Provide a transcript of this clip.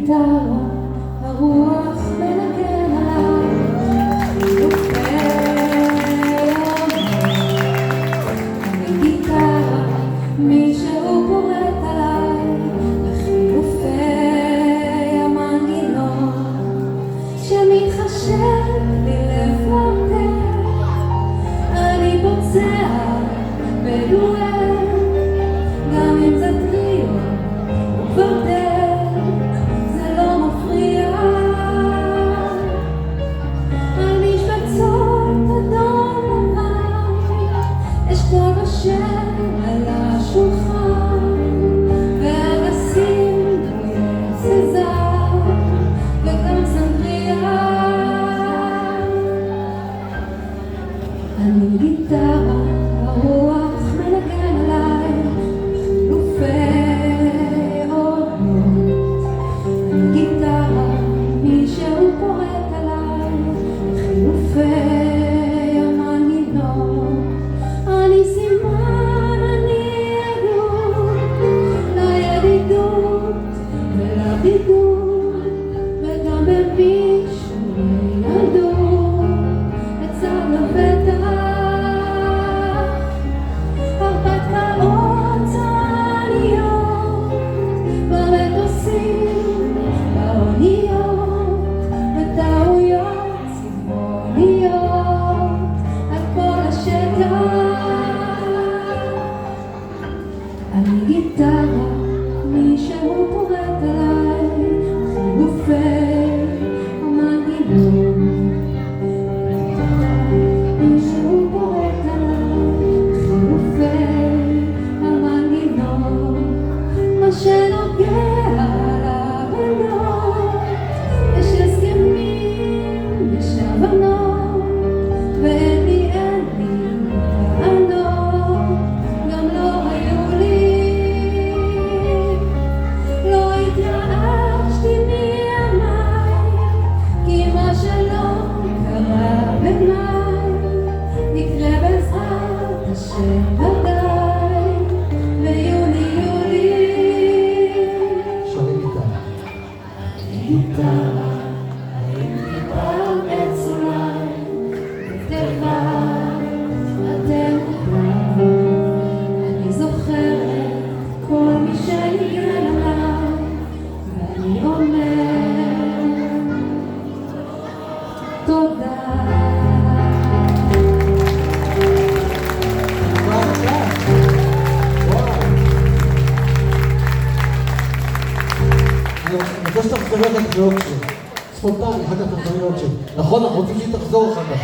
גיטרה, הרוח מנגן עליי, חילופי ימים. אני גיטרה, מישהו פורט עליי, בחילופי המנגינות, שמתחשב לי לפרטט, אני פוצע בדואט, גם אם זה טריו וקוורטט, זה לא מפריע. על משבצות אדום לבן, אשכול בשם על השולחן, ואגסים דמויי סזר וגם סנדריה. אני גיטרה, הרוח מנגן עליי, חילופי עונות. אני גיטרה, מישהו פורט עליי, חילופי המנגינות. אני סימן, אני עדות לידידות ולבידוד, וגם במישהו ילדות לצד לבטח. הרפתקאות צה"ליות במטוסים, באוניות, בטעויות צבעוניות על כל השטח. אני גיטרה, מישהו פורט עליי, חילופי המנגינות. מישהו פורט עליי, חילופי המנגינות. מה שנוגע להבנות, יש הסכמים, יש הבנות, ואין לי טענות, גם לא היו לי. לא התייאשתי מימיי, כי מה שלא קרה במאי יקרה בעזרת השם ודאי ביוני-יולי. שרים איתה. גיטרה, גיטרה אצולי, כתבה אתם אני זוכרת כל מי שניגן עליי, ואני אומר תודה. אני רוצה שתחזרי לתחזיות שלי. ספונטני, אחר כך תחזרי עוד שלי. נכון, אנחנו רוצים שהיא תחזור אחר כך.